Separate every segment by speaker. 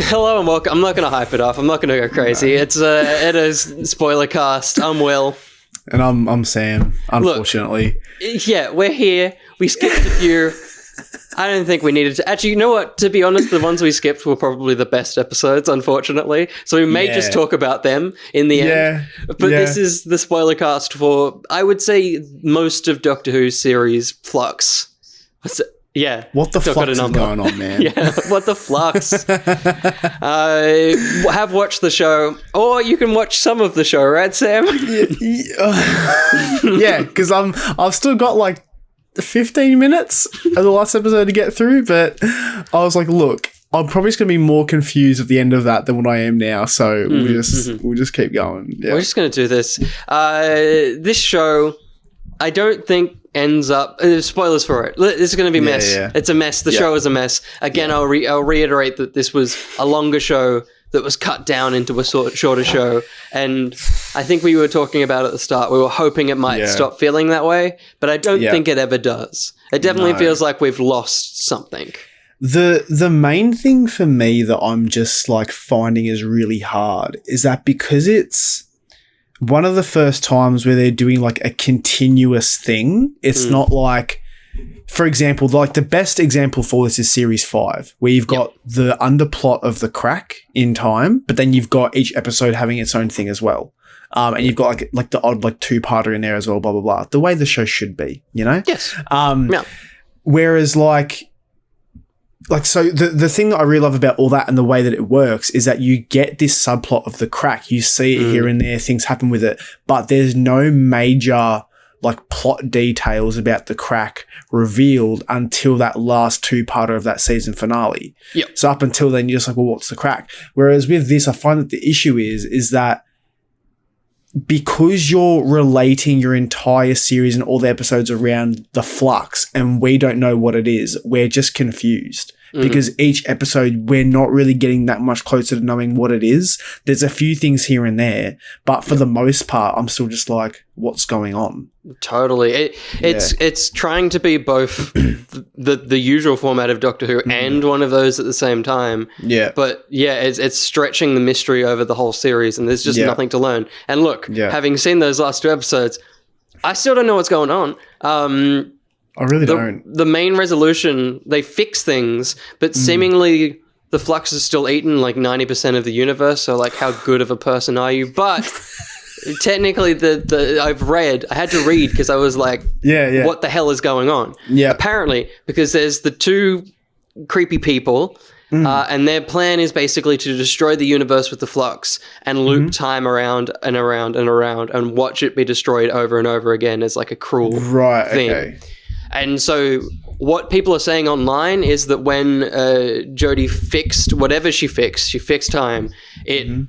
Speaker 1: Hello and welcome. I'm not going to hype it up. I'm not going to go crazy. No. It is spoiler cast. I'm Will.
Speaker 2: And I'm Sam, unfortunately.
Speaker 1: Look, yeah, we're here. We skipped a few. I don't think we needed to. Actually, you know what? To be honest, the ones we skipped were probably the best episodes, unfortunately. So we may just talk about them in the end. But this is the spoiler cast for, I would say, most of Doctor Who's series, Flux. Yeah.
Speaker 2: What the fuck is going on, man?
Speaker 1: Yeah, what the flux? Have watched the show, or you can watch some of the show, right, Sam?
Speaker 2: Yeah, because I've still got like 15 minutes of the last episode to get through, but I was like, look, I'm probably just going to be more confused at the end of that than what I am now, so we'll just keep going. Yeah.
Speaker 1: We're just going to do this. This show, I don't think ends up spoilers for it. This is going to be a mess. Yeah. It's a mess. The show is a mess. Again, I'll reiterate that this was a longer show that was cut down into a shorter show, and I think we were talking about at the start, we were hoping it might stop feeling that way, but I don't think it ever does. It definitely feels like we've lost something.
Speaker 2: The main thing for me that I'm just like finding is really hard is that because it's one of the first times where they're doing like a continuous thing. It's not like, for example, like the best example for this is series 5, where you've got the underplot of the crack in time, but then you've got each episode having its own thing as well. And you've got like the odd like 2-parter in there as well, blah, blah, blah. The way the show should be, you know?
Speaker 1: Yes.
Speaker 2: Whereas so the thing that I really love about all that and the way that it works is that you get this subplot of the crack. You see it here and there, things happen with it, but there's no major like plot details about the crack revealed until that last 2-parter of that season finale.
Speaker 1: Yep.
Speaker 2: So up until then, you're just like, well, what's the crack? Whereas with this, I find that the issue is that because you're relating your entire series and all the episodes around the flux and we don't know what it is, we're just confused. Because each episode, we're not really getting that much closer to knowing what it is. There's a few things here and there, but for the most part, I'm still just like, what's going on?
Speaker 1: Totally. It's trying to be both the usual format of Doctor Who and one of those at the same time.
Speaker 2: Yeah.
Speaker 1: But yeah, it's stretching the mystery over the whole series, and there's just nothing to learn. And look, having seen those last 2 episodes, I still don't know what's going on.
Speaker 2: I really don't.
Speaker 1: The main resolution, they fix things, but seemingly the Flux is still eating like 90% of the universe, so like how good of a person are you? But technically I had to read because I was like, what the hell is going on?
Speaker 2: Yeah.
Speaker 1: Apparently, because there's the 2 creepy people, and their plan is basically to destroy the universe with the Flux and loop time around and around and around and watch it be destroyed over and over again as like a cruel thing. Okay. And so what people are saying online is that when Jodie fixed whatever she fixed time, it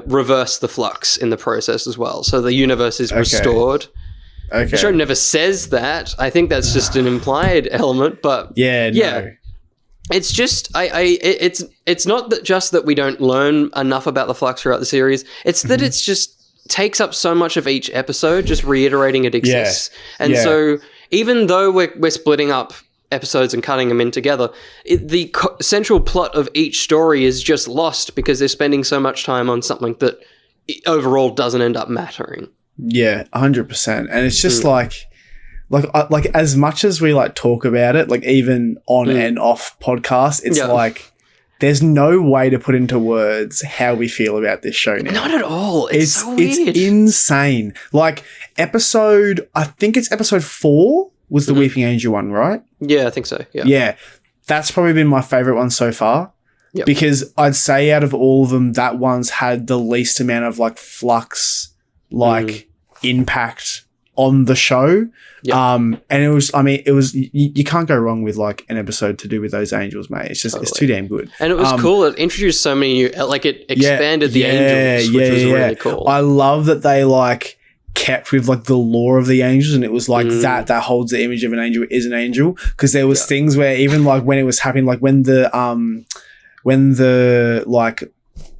Speaker 1: reversed the flux in the process as well. So the universe is restored. Okay. The show never says that. I think that's just an implied element, but no. It's just it's not that just that we don't learn enough about the flux throughout the series. It's that it's just takes up so much of each episode, just reiterating it exists. And so even though we're splitting up episodes and cutting them in together, the central plot of each story is just lost because they're spending so much time on something that overall doesn't end up mattering.
Speaker 2: Yeah, 100%. And it's just like as much as we like talk about it, like even on and off podcasts, it's like there's no way to put into words how we feel about this show now.
Speaker 1: Not at all. It's so weird.
Speaker 2: It's insane. Like I think it's episode 4 was the Weeping Angel one, right?
Speaker 1: Yeah, I think so. Yeah.
Speaker 2: Yeah. That's probably been my favorite one so far. Yep. Because I'd say out of all of them, that one's had the least amount of like flux, like impact on the show. Yep. And it was, you can't go wrong with like an episode to do with those angels, mate. It's just, it's too damn good.
Speaker 1: And it was cool. It introduced so many new, like it expanded the angels, which was really cool.
Speaker 2: I love that they like kept with like the lore of the angels, and it was like that holds the image of an angel is an angel. Cause there was things where even like when it was happening, like when the like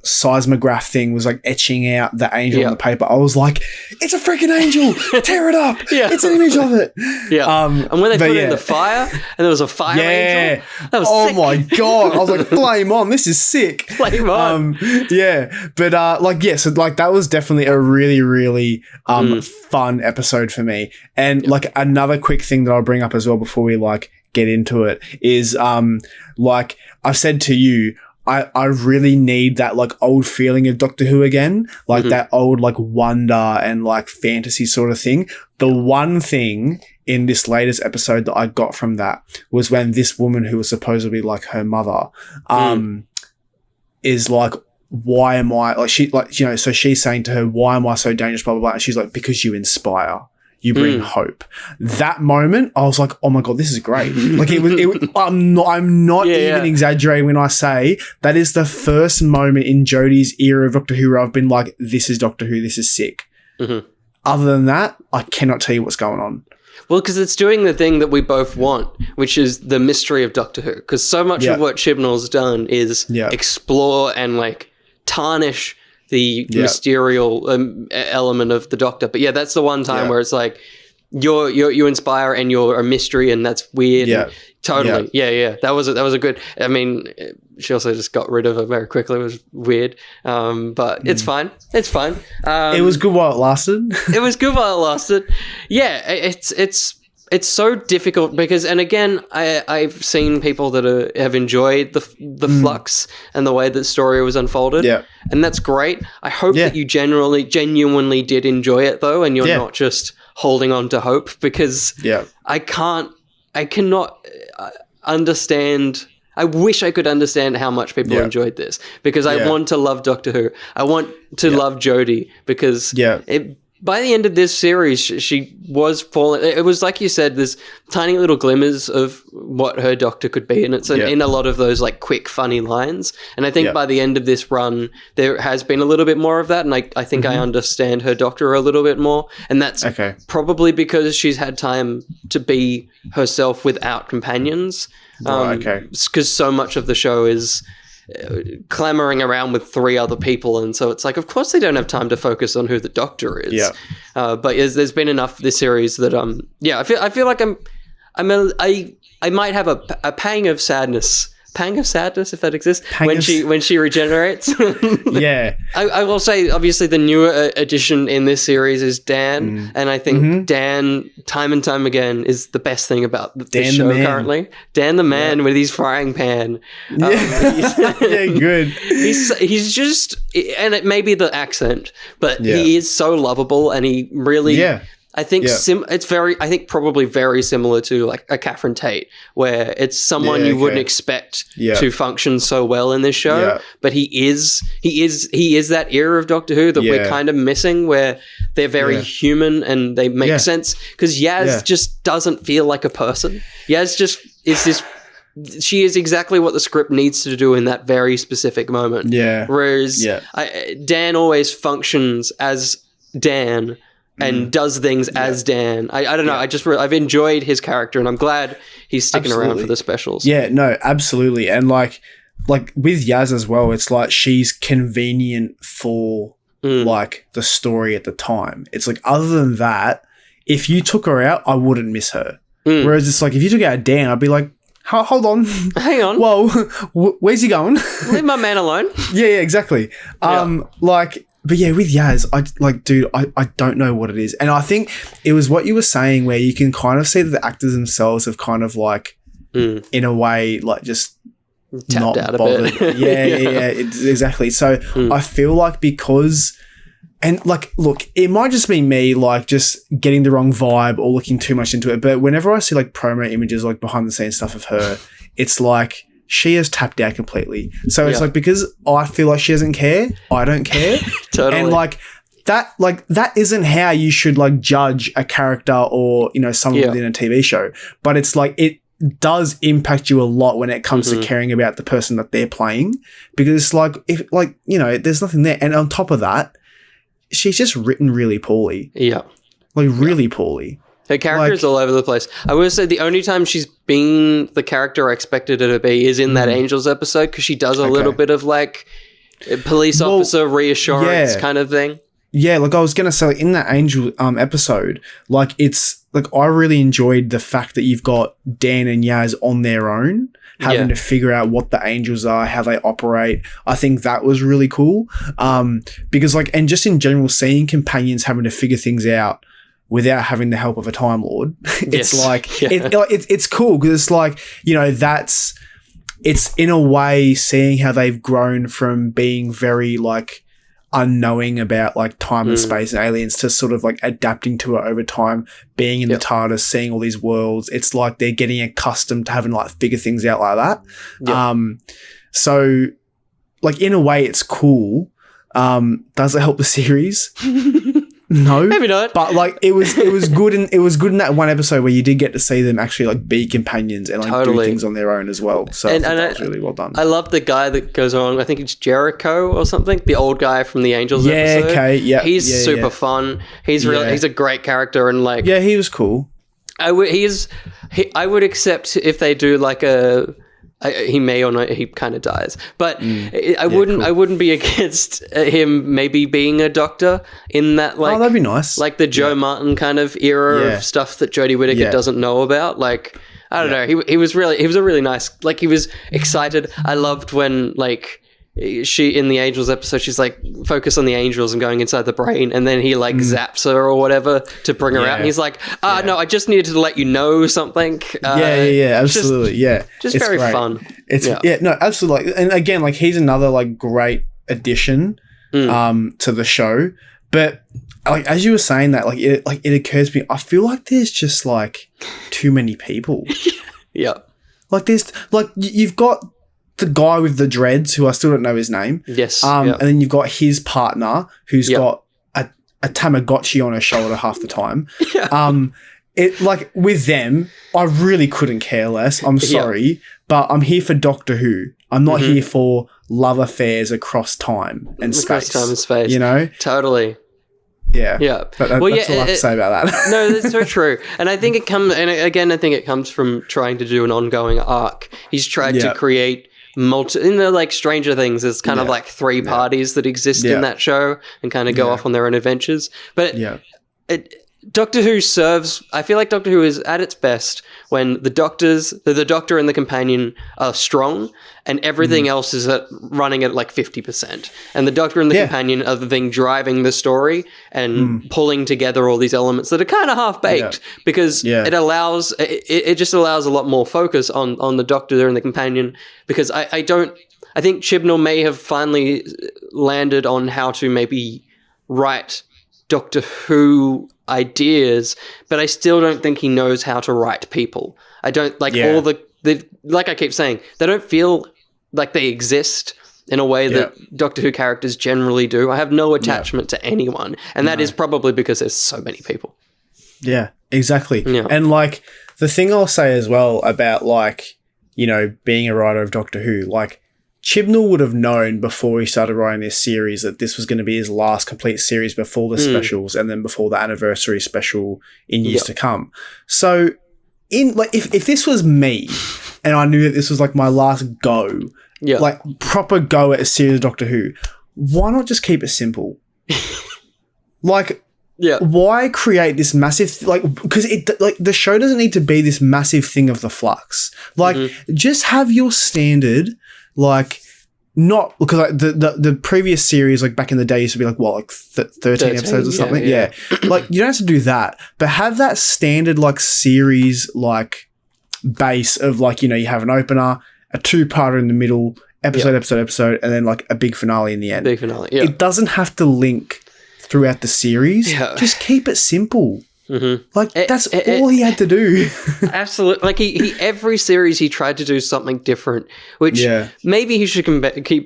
Speaker 2: seismograph thing was like etching out the angel on the paper, I was like, it's a freaking angel, tear it up. It's an image of it.
Speaker 1: And when they put it in the fire and there was a fire angel, that was sick.
Speaker 2: My God. I was like, flame on, this is sick.
Speaker 1: Flame on.
Speaker 2: But so like that was definitely a really, really fun episode for me. And like another quick thing that I'll bring up as well before we like get into it is like I've said to you, I really need that like old feeling of Doctor Who again, like that old like wonder and like fantasy sort of thing. The one thing in this latest episode that I got from that was when this woman who was supposedly like her mother is like, why am I like she like, you know, so she's saying to her, why am I so dangerous, blah blah blah, and she's like, because you inspire. You bring hope. That moment, I was like, "Oh my God, this is great!" Like it was. I'm not even exaggerating when I say that is the first moment in Jodie's era of Doctor Who where I've been like, "This is Doctor Who. This is sick." Other than that, I cannot tell you what's going on.
Speaker 1: Well, because it's doing the thing that we both want, which is the mystery of Doctor Who. Because so much of what Chibnall's done is explore and like tarnish the mysterious element of the Doctor. But that's the one time where it's like you inspire and you're a mystery, and that's weird. Totally. That was a good. I mean, she also just got rid of it very quickly. It was weird, but it's fine. It's fine.
Speaker 2: It was good while it lasted.
Speaker 1: It was good while it lasted. Yeah, it's so difficult because, and again, I've seen people that have enjoyed the Flux and the way that story was unfolded. And that's great. I hope that you genuinely did enjoy it though, and you're not just holding on to hope, because I cannot understand. I wish I could understand how much people enjoyed this, because I want to love Doctor Who. I want to love Jodie, because by the end of this series, she was falling. It was like you said, there's tiny little glimmers of what her Doctor could be, and it's in a lot of those like quick, funny lines. And I think by the end of this run, there has been a little bit more of that, and I think I understand her Doctor a little bit more, and that's probably because she's had time to be herself without companions. Because so much of the show is clamoring around with three other people, and so it's like, of course they don't have time to focus on who the Doctor is. But there's been enough this series that I feel like I might have a pang of sadness, if that exists, when she regenerates. I will say, obviously, the newer addition in this series is Dan, and I think Dan, time and time again, is the best thing about the show currently. Dan the man with his frying pan.
Speaker 2: Good.
Speaker 1: He's just, and it may be the accent, but he is so lovable, and he really. I think I think probably very similar to like a Catherine Tate, where it's someone you wouldn't expect to function so well in this show, but he is that era of Doctor Who that we're kind of missing, where they're very human and they make sense, because Yaz just doesn't feel like a person. Yaz just is this. She is exactly what the script needs to do in that very specific moment. Whereas Dan always functions as Dan and does things as Dan. I don't know. I've enjoyed his character, and I'm glad he's sticking around for the specials.
Speaker 2: Yeah, no, absolutely. And like with Yaz as well, it's like she's convenient for like the story at the time. It's like, other than that, if you took her out, I wouldn't miss her. Whereas it's like, if you took out Dan, I'd be like, hold on.
Speaker 1: Hang on.
Speaker 2: Whoa, where's he going?
Speaker 1: Leave my man alone.
Speaker 2: Yeah, exactly. But yeah, with Yaz, I don't know what it is. And I think it was what you were saying, where you can kind of see that the actors themselves have kind of like, in a way, like just
Speaker 1: tapped
Speaker 2: not
Speaker 1: out
Speaker 2: bothered.
Speaker 1: a bit.
Speaker 2: Exactly. So I feel like because, and like, look, it might just be me like just getting the wrong vibe or looking too much into it. But whenever I see like promo images, like behind the scenes stuff of her, it's like, she has tapped out completely. So it's like, because I feel like she doesn't care, I don't care.
Speaker 1: Totally.
Speaker 2: And that isn't how you should like judge a character or, you know, someone within a TV show. But it's like, it does impact you a lot when it comes to caring about the person that they're playing, because it's like, if like, you know, there's nothing there. And on top of that, she's just written really poorly. Like really poorly.
Speaker 1: Her character's all over the place. I will say the only time she's been the character I expected her to be is in that Angels episode, because she does a little bit of like, police officer reassurance kind of thing.
Speaker 2: Yeah, like I was gonna say, like, in that Angel episode, like it's like I really enjoyed the fact that you've got Dan and Yaz on their own, having to figure out what the Angels are, how they operate. I think that was really cool. Because like, and just in general, seeing companions having to figure things out without having the help of a Time Lord, it's it's cool because it's like, you know, it's in a way seeing how they've grown from being very like unknowing about like time and space and aliens to sort of like adapting to it over time, being in the TARDIS, seeing all these worlds. It's like they're getting accustomed to having like figure things out like that. So like in a way it's cool. Does it help the series? No,
Speaker 1: maybe not.
Speaker 2: But like it was good in that one episode where you did get to see them actually like be companions and like do things on their own as well. So and that was really well done.
Speaker 1: I love the guy that goes on. I think it's Jericho or something. The old guy from the Angels episode.
Speaker 2: Okay, yeah,
Speaker 1: he's super fun. He's really he's a great character and like
Speaker 2: he was cool.
Speaker 1: I would accept if they do like a. He may or not. He kind of dies, but I wouldn't. Cool. I wouldn't be against him maybe being a doctor in that. Like,
Speaker 2: that'd be nice.
Speaker 1: Like the Joe Martin kind of era of stuff that Jodie Whittaker doesn't know about. Like I don't know. He was a really nice. Like he was excited. I loved when like. She in the Angels episode, she's like focus on the Angels and going inside the brain, and then he like zaps her or whatever to bring her out. And he's like, no, I just needed to let you know something.
Speaker 2: Absolutely,
Speaker 1: just very great. Fun.
Speaker 2: It's no, absolutely. And again, like he's another like great addition to the show. But like as you were saying that, like it occurs to me, I feel like there's just like too many people. Like there's like you've got the guy with the dreads, who I still don't know his name.
Speaker 1: Yes.
Speaker 2: And then you've got his partner, who's got a Tamagotchi on her shoulder half the time. It like with them, I really couldn't care less. I'm sorry, but I'm here for Doctor Who. I'm not here for love affairs across time and space.
Speaker 1: Across time and space.
Speaker 2: You know?
Speaker 1: Totally.
Speaker 2: Yeah.
Speaker 1: Well,
Speaker 2: that's all I have to say about that.
Speaker 1: No, that's so true. And I think it comes, and again, I think it comes from trying to do an ongoing arc. He's tried to create in the like Stranger Things, there's kind of like three parties that exist in that show and kind of go off on their own adventures. But Doctor Who I feel like Doctor Who is at its best when the Doctor and the companion are strong and everything else is running at like 50%. And the Doctor and the companion are the thing driving the story and pulling together all these elements that are kind of half-baked because it just allows a lot more focus on the Doctor and the companion because I think Chibnall may have finally landed on how to maybe write Doctor Who ideas, but I still don't think he knows how to write people. I don't like all the like I keep saying, they don't feel like they exist in a way that Doctor Who characters generally do. I have no attachment to anyone, and that is probably because there's so many people.
Speaker 2: Yeah, exactly.
Speaker 1: Yeah.
Speaker 2: And like the thing I'll say as well about like, you know, being a writer of Doctor Who, like Chibnall would have known before he started writing this series that this was going to be his last complete series before the specials and then before the anniversary special in years to come. So in like if this was me and I knew that this was like my last go, like proper go at a series of Doctor Who, why not just keep it simple? Like why create this massive because it like the show doesn't need to be this massive thing of the Flux. Like just have your standard like not because like the previous series like back in the day used to be like what like 13 episodes or something. Yeah. Like you don't have to do that, but have that standard like series like base of like, you know, you have an opener, a two-parter in the middle, episode, and then like a big finale in the end.
Speaker 1: Big finale.
Speaker 2: It doesn't have to link throughout the series. Just keep it simple. Like that's all he had to do.
Speaker 1: Absolutely. Like he every series he tried to do something different, which maybe he should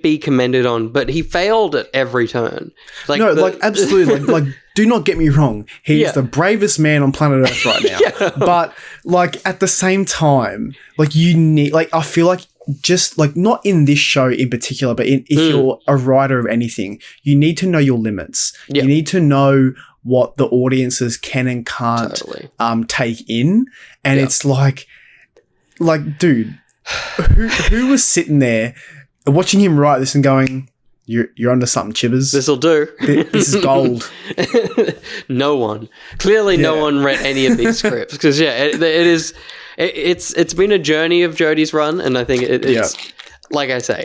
Speaker 1: be commended on, but he failed at every turn. Like
Speaker 2: absolutely. like do not get me wrong. He is the bravest man on planet Earth right now. But like at the same time, like you need like I feel like just like not in this show in particular, but if you're a writer of anything, you need to know your limits. You need to know what the audiences can and can't take in. And it's like dude, who was sitting there watching him write this and going, You're onto something, Chibbers.
Speaker 1: This'll do.
Speaker 2: This is gold.
Speaker 1: No one read any of these scripts because it's been a journey of Jodie's run, and I think it's like I say,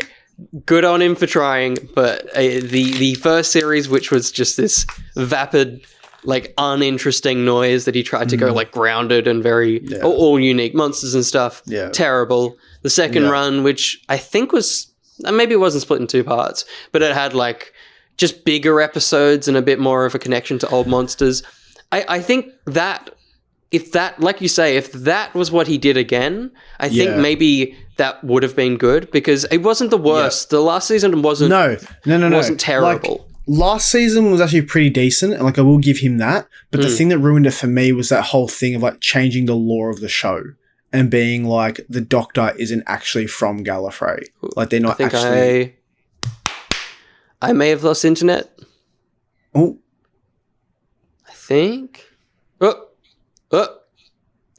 Speaker 1: good on him for trying. But the first series, which was just this vapid, like uninteresting noise that he tried to go like grounded and very all unique monsters and stuff. Yeah, terrible. The second run, which I think was. Maybe it wasn't split in 2 parts, but it had like just bigger episodes and a bit more of a connection to old monsters. I think that if that, like you say, if that was what he did again, I think maybe that would have been good because it wasn't the worst. The last season wasn't. No. Wasn't terrible.
Speaker 2: Like, last season was actually pretty decent, and like I will give him that. But the thing that ruined it for me was that whole thing of like changing the lore of the show. And being like, the Doctor isn't actually from Gallifrey. Like, they're not actually...
Speaker 1: I may have lost internet.
Speaker 2: Oh.
Speaker 1: I think... Oh.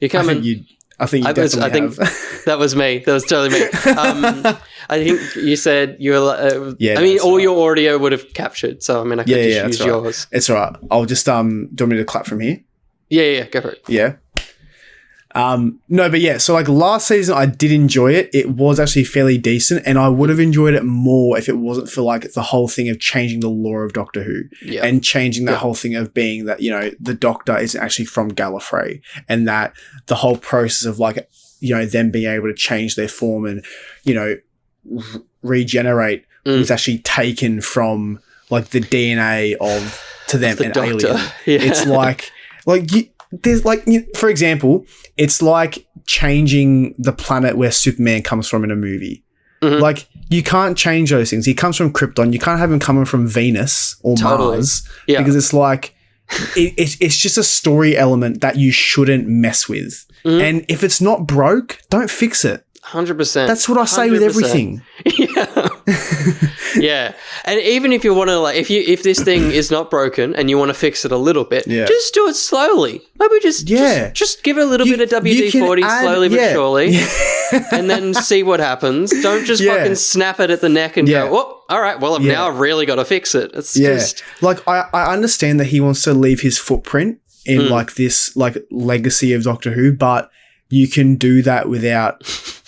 Speaker 1: You're coming.
Speaker 2: I think you definitely have.
Speaker 1: That was me. That was totally me. I think you said you were... I mean, all your audio would have captured, so I mean, I could just use yours.
Speaker 2: It's all right. I'll just... do you want me to clap from here?
Speaker 1: Yeah, go for it.
Speaker 2: Yeah. No, but yeah, so like last season I did enjoy it. It was actually fairly decent, and I would have enjoyed it more if it wasn't for like the whole thing of changing the lore of Doctor Who and changing that whole thing of being that, you know, the Doctor isn't actually from Gallifrey, and that the whole process of like, you know, them being able to change their form and, you know, regenerate was actually taken from like the DNA of to them an alien. It's like there's like, for example, it's like changing the planet where Superman comes from in a movie. Like, you can't change those things. He comes from Krypton. You can't have him coming from Venus or Mars because it's like, it's just a story element that you shouldn't mess with. And if it's not broke, don't fix it.
Speaker 1: 100%.
Speaker 2: That's what I say 100%. With everything.
Speaker 1: Yeah. And even if you want to, like, if this thing is not broken and you want to fix it a little bit, just do it slowly. Maybe just give it a little bit of WD-40 slowly but surely, and then see what happens. Don't just fucking snap it at the neck and go, oh, all right, well, now I've really got to fix it. It's just...
Speaker 2: Like, I understand that he wants to leave his footprint in, like, this, like, legacy of Doctor Who, but you can do that without...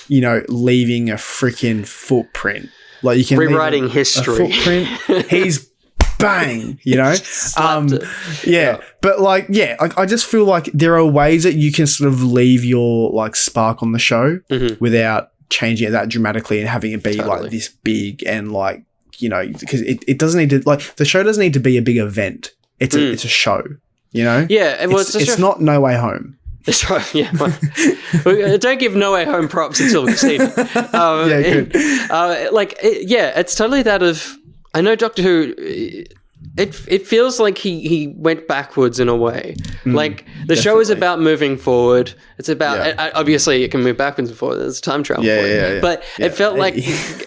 Speaker 2: you know, leaving a freaking footprint. Like, you can
Speaker 1: rewriting history.
Speaker 2: A footprint. He's bang, you know? But like, I just feel like there are ways that you can sort of leave your like spark on the show without changing it that dramatically and having it be like this big and like, you know, because it doesn't need to, like, the show doesn't need to be a big event. It's a show, you know?
Speaker 1: Yeah. Well,
Speaker 2: it's not No Way Home.
Speaker 1: That's right, yeah. Don't give No Way Home props until we've seen it.
Speaker 2: Good.
Speaker 1: It's totally that of... I know Doctor Who... It feels like he went backwards in a way. Like, the show is about moving forward. It's about... Obviously, it can move backwards and forward. There's time travel for it. But it felt like...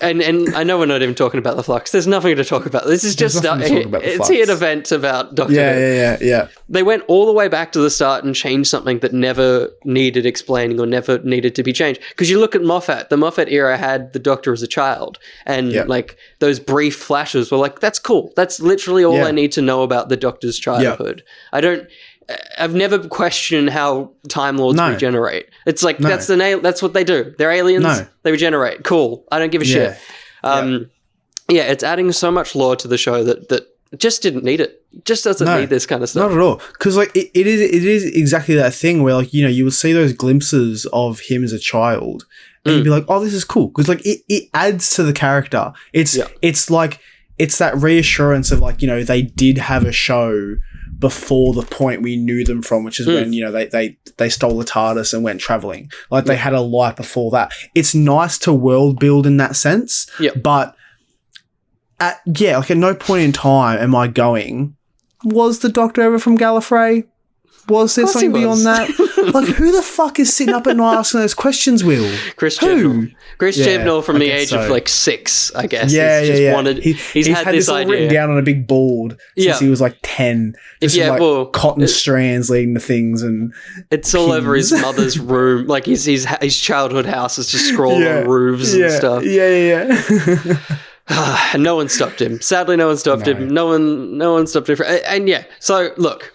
Speaker 1: And I know we're not even talking about the Flux. There's nothing to talk about. This is just... It's here an event about Doctor Who.
Speaker 2: Yeah.
Speaker 1: They went all the way back to the start and changed something that never needed explaining or never needed to be changed. Because you look at Moffat. The Moffat era had the Doctor as a child. And, like, those brief flashes were like, that's cool. That's literally all I need to know about the Doctor's childhood. I've never questioned how Time Lords regenerate. It's like, that's what they do. They're aliens. They regenerate. Cool. I don't give a shit. It's adding so much lore to the show that just didn't need it. Just doesn't need this kind of stuff.
Speaker 2: Not at all. Because like it is exactly that thing where, like, you know, you will see those glimpses of him as a child and you'd be like, oh, this is cool. Because like it adds to the character. It's like, it's that reassurance of like, you know, they did have a show before the point we knew them from, which is when, you know, they stole the TARDIS and went traveling. Like they had a life before that. It's nice to world build in that sense. But at no point in time am I going, was the Doctor ever from Gallifrey? Was there something beyond that? Like, who the fuck is sitting up at night asking those questions, Will?
Speaker 1: Chris Chibnall from the age of like 6, I guess. He's had this
Speaker 2: all
Speaker 1: idea
Speaker 2: written down on a big board since he was like 10. Cotton strands leading to things, and
Speaker 1: it's all over his mother's room. Like his childhood house is just scrawled on roofs and stuff. And no one stopped him. Sadly, no one stopped him. No one stopped him. And yeah, so look,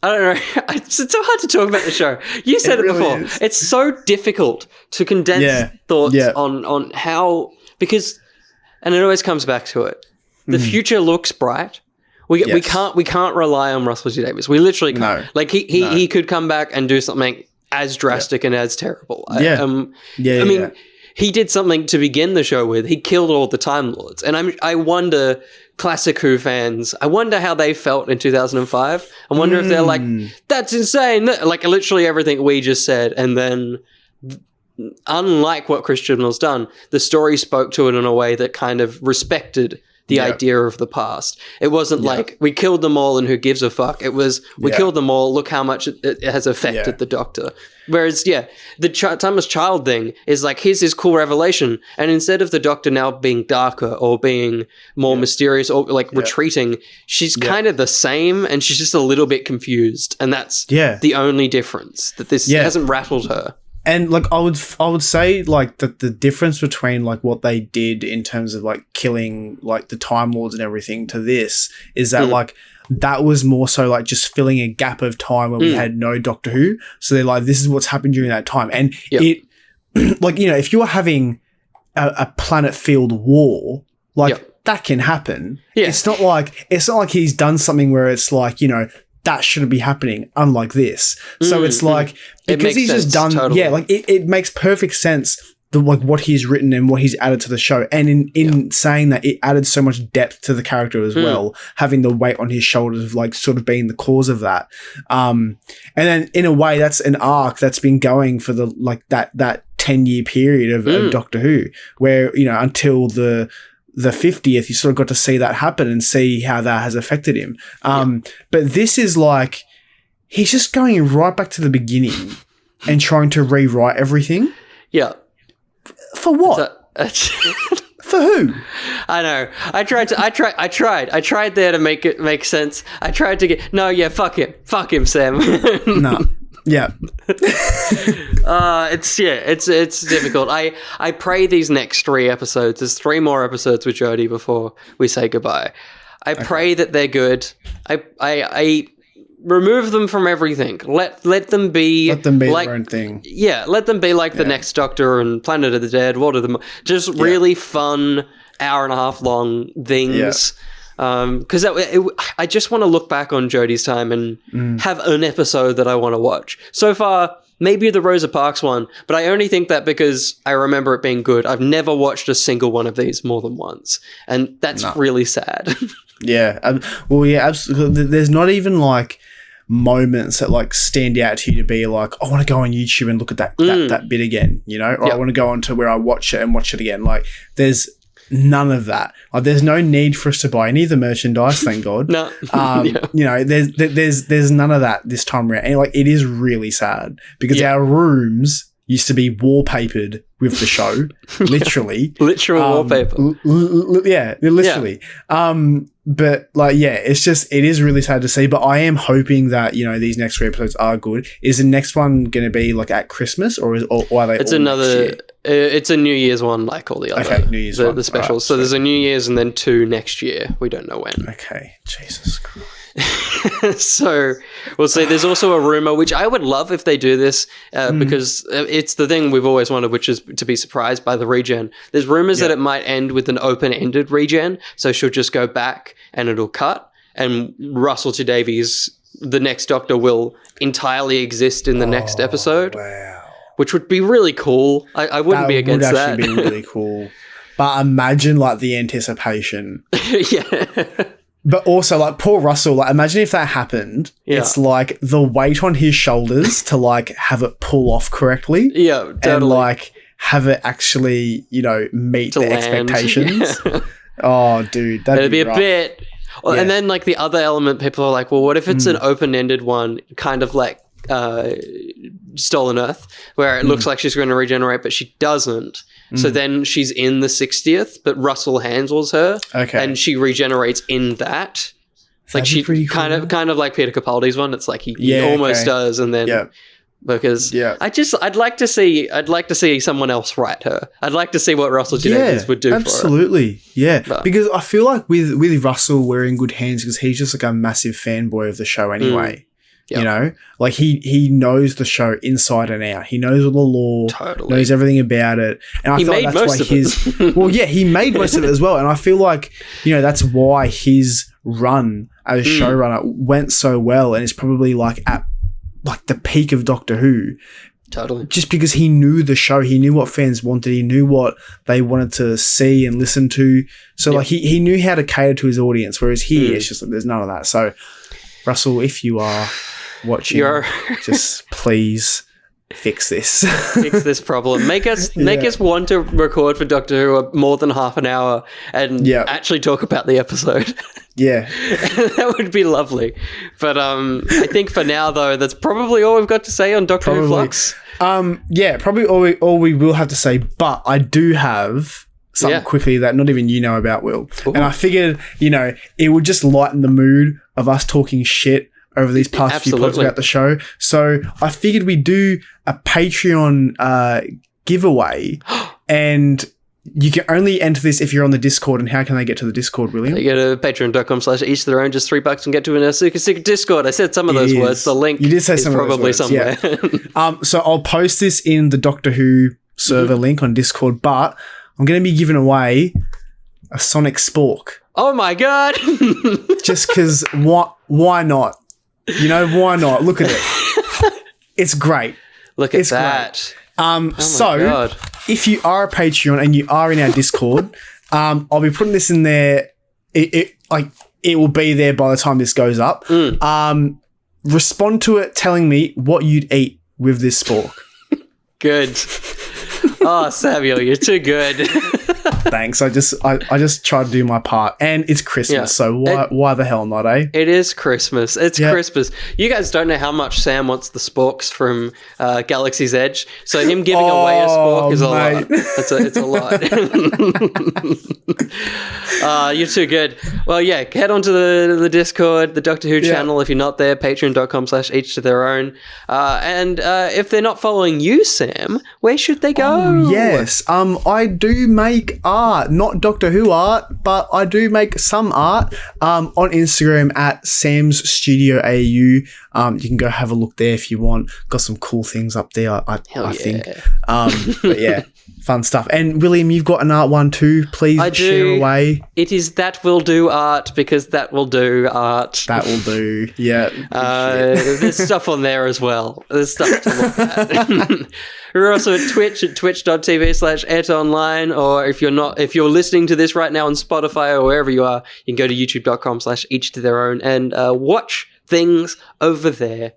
Speaker 1: I don't know. It's so hard to talk about the show. You said it really before. Is. It's so difficult to condense thoughts on how, because, and it always comes back to it. The future looks bright. We can't rely on Russell T Davies. We literally can't.
Speaker 2: No.
Speaker 1: Like he could come back and do something as drastic and as terrible. I mean, he did something to begin the show with. He killed all the Time Lords. And I wonder, classic Who fans, I wonder how they felt in 2005. I wonder if they're like, that's insane. Like literally everything we just said. And then, unlike what Chris Chibnall's done, the story spoke to it in a way that kind of respected the idea of the past. It wasn't like, we killed them all and who gives a fuck. It was, we killed them all, look how much it has affected the Doctor. Whereas, the Timeless Child thing is like, here's this cool revelation. And instead of the Doctor now being darker or being more mysterious or like retreating, she's kind of the same and she's just a little bit confused. And that's the only difference, that this hasn't rattled her.
Speaker 2: And like I would say like that the difference between like what they did in terms of like killing like the Time Lords and everything to this is that like that was more so like just filling a gap of time where we had no Doctor Who. So they're like, this is what's happened during that time. And it like, you know, if you were having a planet field war, like that can happen. Yeah. It's not like he's done something where it's like, you know, that shouldn't be happening, unlike this. So it's like, because he's just done, like it makes perfect sense, like what he's written and what he's added to the show. And in saying that, it added so much depth to the character as well, having the weight on his shoulders of like sort of being the cause of that. And then in a way, that's an arc that's been going for the like that 10-year period of Doctor Who, where, you know, until the 50th, you sort of got to see that happen and see how that has affected him. But this is like, he's just going right back to the beginning and trying to rewrite everything.
Speaker 1: Yeah.
Speaker 2: For what? For who?
Speaker 1: I know. I tried there to make it make sense. I tried to get, fuck him, Sam.
Speaker 2: No. Yeah.
Speaker 1: It's difficult. I pray these next 3 episodes, there's 3 more episodes with Jodie before we say goodbye. I pray that they're good. I remove them from everything. Let them be
Speaker 2: like, their own thing.
Speaker 1: Yeah, let them be like the Next Doctor and Planet of the Dead, What are them? Just really fun, hour and a half long things. Because I just want to look back on Jodie's time and have an episode that I want to watch. So far, maybe the Rosa Parks one, but I only think that because I remember it being good. I've never watched a single one of these more than once, and that's really sad.
Speaker 2: Absolutely. There's not even like moments that like stand out to you to be like, I want to go on YouTube and look at that bit again, you know, or I want to go on to where I watch it and watch it again. Like there's none of that. Like, there's no need for us to buy any of the merchandise, thank God.
Speaker 1: No.
Speaker 2: You know, there's none of that this time around. And like, it is really sad because our rooms used to be wallpapered with the show, literally.
Speaker 1: Literal wallpaper.
Speaker 2: Literally. But like, it is really sad to see, but I am hoping that, you know, these next 3 episodes are good. Is the next one going to be like at Christmas or are they
Speaker 1: it's another, it's a New Year's one, like all the other,
Speaker 2: New Year's one.
Speaker 1: The specials. Right, so there's a New Year's and then 2 next year. We don't know when.
Speaker 2: Okay. Jesus Christ.
Speaker 1: So we'll see. There's also a rumor, which I would love if they do this, because it's the thing we've always wanted, which is to be surprised by the regen. There's rumors that it might end with an open-ended regen, so she'll just go back and it'll cut, and Russell T Davies, the next Doctor, will entirely exist in the next episode.
Speaker 2: Wow.
Speaker 1: Which would be really cool. I wouldn't be against that.
Speaker 2: That would actually be really cool. But imagine like the anticipation. But also, like, poor Russell, like, imagine if that happened. Yeah. It's like the weight on his shoulders to like have it pull off correctly.
Speaker 1: Yeah, totally.
Speaker 2: And like have it actually, you know, meet the expectations. Yeah. Oh, dude, that'd be rough.
Speaker 1: A bit. Well, and then like the other element, people are like, well, what if it's an open-ended one, kind of like Stolen Earth, where it looks like she's going to regenerate, but she doesn't. So then she's in the 60th, but Russell handles her, and she regenerates in that. It's like she kind of like Peter Capaldi's one. It's like he almost does, and then because
Speaker 2: Yeah.
Speaker 1: I'd like to see someone else write her. I'd like to see what Russell T Davies would do for her.
Speaker 2: Absolutely. Yeah.
Speaker 1: But-
Speaker 2: because I feel like with Russell, we're in good hands because he's just like a massive fanboy of the show anyway.
Speaker 1: Yep.
Speaker 2: You know? Like he knows the show inside and out. He knows all the lore.
Speaker 1: Totally.
Speaker 2: Knows everything about it. And I
Speaker 1: He
Speaker 2: feel like
Speaker 1: made
Speaker 2: that's
Speaker 1: most
Speaker 2: why
Speaker 1: of
Speaker 2: his well, yeah, he made most of it as well. And I feel like, that's why his run as showrunner went so well and is probably like at like the peak of Doctor Who.
Speaker 1: Totally.
Speaker 2: Just because he knew the show, he knew what fans wanted, he knew what they wanted to see and listen to. So like he knew how to cater to his audience, whereas here it's just like there's none of that. So Russell, if you are watching, just please fix this.
Speaker 1: Fix this problem. Make us want to record for Doctor Who more than half an hour and actually talk about the episode.
Speaker 2: Yeah.
Speaker 1: That would be lovely. But I think for now, though, that's probably all we've got to say on Doctor Who Flux.
Speaker 2: Probably all we will have to say, but I do have something quickly that not even you know about, Will. Ooh. And I figured, it would just lighten the mood of us talking shit over these past few pods about the show. So I figured we'd do a Patreon giveaway and you can only enter this if you're on the Discord. And how can they get to the Discord, William?
Speaker 1: You go to patreon.com/each to their own, just $3 and get to a super secret Discord. I said some of those words. The link you did say some probably of those words, somewhere.
Speaker 2: Yeah. So I'll post this in the Doctor Who server link on Discord, but I'm going to be giving away a Sonic Spork.
Speaker 1: Oh my God.
Speaker 2: Just because why not? Why not? Look at it. It's great.
Speaker 1: Look at that.
Speaker 2: Great. If you are a Patreon and you are in our Discord, I'll be putting this in there. It will be there by the time this goes up. Respond to it telling me what you'd eat with this spork.
Speaker 1: Good. Oh, Samuel, you're too good.
Speaker 2: Thanks. I just try to do my part, and it's Christmas, so why the hell not, eh?
Speaker 1: It is Christmas. It's Christmas. You guys don't know how much Sam wants the sporks from Galaxy's Edge, so him giving away a spork is a lot. It's a lot. You're too good. Well, head onto the Discord, the Doctor Who channel if you're not there. Patreon.com/each to their own. And if they're not following you, Sam, where should they go?
Speaker 2: Oh, yes. I do make art, not Doctor Who art, but I do make some art on Instagram at Sam's Studio AU. You can go have a look there if you want. Got some cool things up there, I think. But yeah, fun stuff. And William, you've got an art one too. Please share away.
Speaker 1: It is That Will Do Art, because that will do art.
Speaker 2: That will do. Yeah.
Speaker 1: There's stuff on there as well. There's stuff to look at. We're also at Twitch at twitch.tv/ETTOnline, or if you're listening to this right now on Spotify or wherever you are, you can go to youtube.com/each to their own and watch things over there.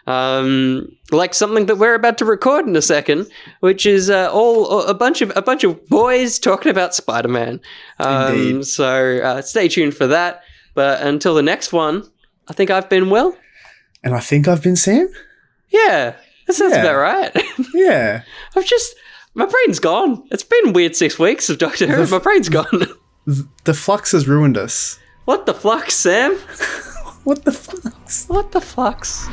Speaker 1: Like something that we're about to record in a second, which is a bunch of boys talking about Spider-Man. So stay tuned for that. But until the next one, I think I've been Will.
Speaker 2: And I think I've been Sam?
Speaker 1: Yeah. That sounds about right.
Speaker 2: Yeah.
Speaker 1: My brain's gone. It's been a weird 6 weeks of Doctor Who. My brain's gone.
Speaker 2: The Flux has ruined us.
Speaker 1: What the flux, Sam?
Speaker 2: What the flux?
Speaker 1: What the flux?